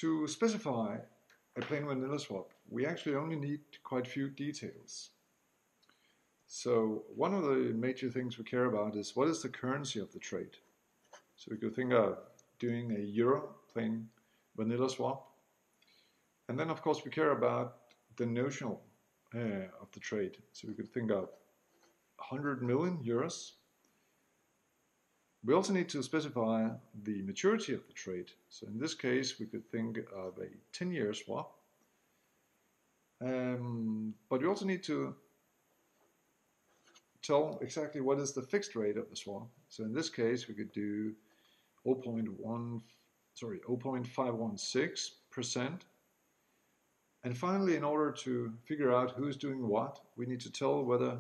To specify a plain vanilla swap, we actually only need quite few details. So one of the major things we care about is what is the currency of the trade. So we could think of doing a euro plain vanilla swap. And then of course we care about the notional of the trade. So we could think of 100 million euros. We also need to specify the maturity of the trade. So in this case, we could think of a 10-year swap. But we also need to tell exactly what is the fixed rate of the swap. So in this case, we could do 0.516%. And finally, in order to figure out who's doing what, we need to tell whether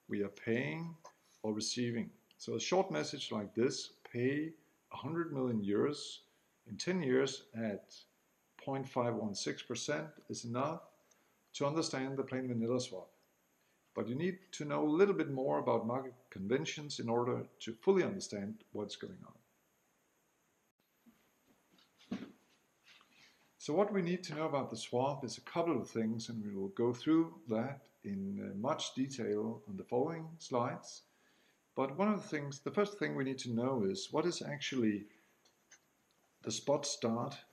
we are paying or receiving. So a short message like this, pay 100 million euros in 10 years at 0.516% is enough to understand the plain vanilla swap. But you need to know a little bit more about market conventions in order to fully understand what's going on. So what we need to know about the swap is a couple of things, and we will go through that in much detail on the following slides. But one of the things, the first thing we need to know is what is actually the spot start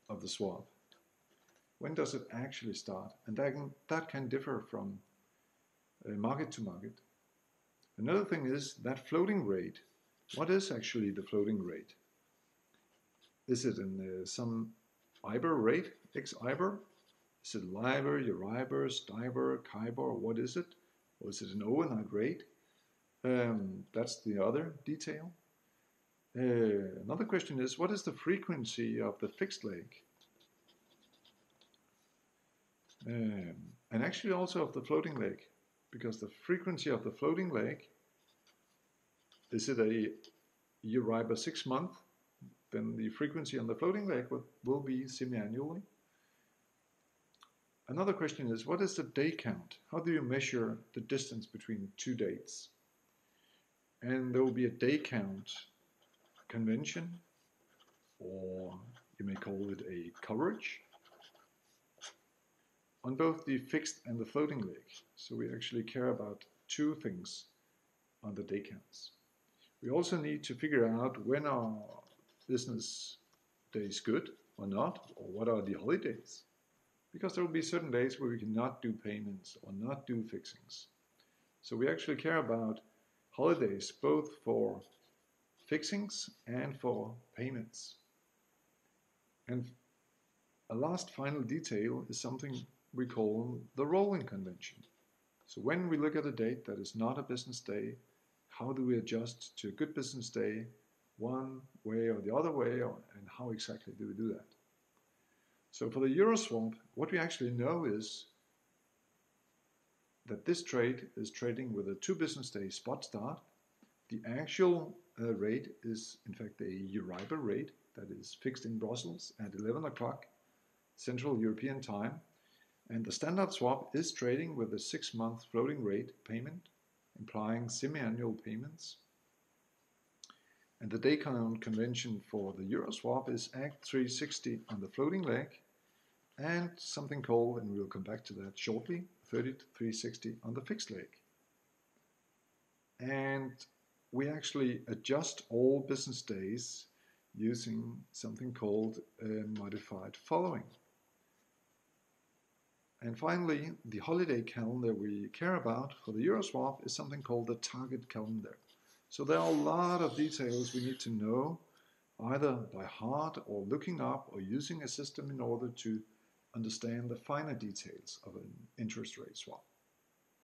of the swap. When does it actually start? And that can differ from market to market. Another thing is that floating rate. What is actually the floating rate? Is it in some IBOR rate, ex-IBOR? Is it LIBOR, Euribor, STIBOR, CIBOR? What is it? Or is it an overnight rate? That's the other detail. Another question is, what is the frequency of the fixed leg? And actually also of the floating leg, because the frequency of the floating leg, is it a Euribor 6 month? Then the frequency on the floating leg will be semi-annually. Another question is, what is the day count? How do you measure the distance between two dates? And there will be a day count convention, or you may call it a coverage, on both the fixed and the floating leg. So we actually care about two things on the day counts. We also need to figure out when are business days good or not, or what are the holidays. Because there will be certain days where we cannot do payments or not do fixings. So we actually care about holidays both for fixings and for payments. And a last final detail is something we call the rolling convention. So when we look at a date that is not a business day, how do we adjust to a good business day, one way or the other way, and how exactly do we do that? So for the euro swap, what we actually know is that this trade is trading with a 2 business day spot start. The actual rate is in fact a Euribor rate that is fixed in Brussels at 11 o'clock Central European time. And the standard swap is trading with a 6-month floating rate payment, implying semi-annual payments. And the day count convention for the euro swap is Act 360 on the floating leg, and something called, and we'll come back to that shortly, 30 to 360 on the fixed leg. And we actually adjust all business days using something called modified following. And finally, the holiday calendar we care about for the euro swap is something called the target calendar. So there are a lot of details we need to know, either by heart or looking up or using a system in order to understand the finer details of an interest rate swap.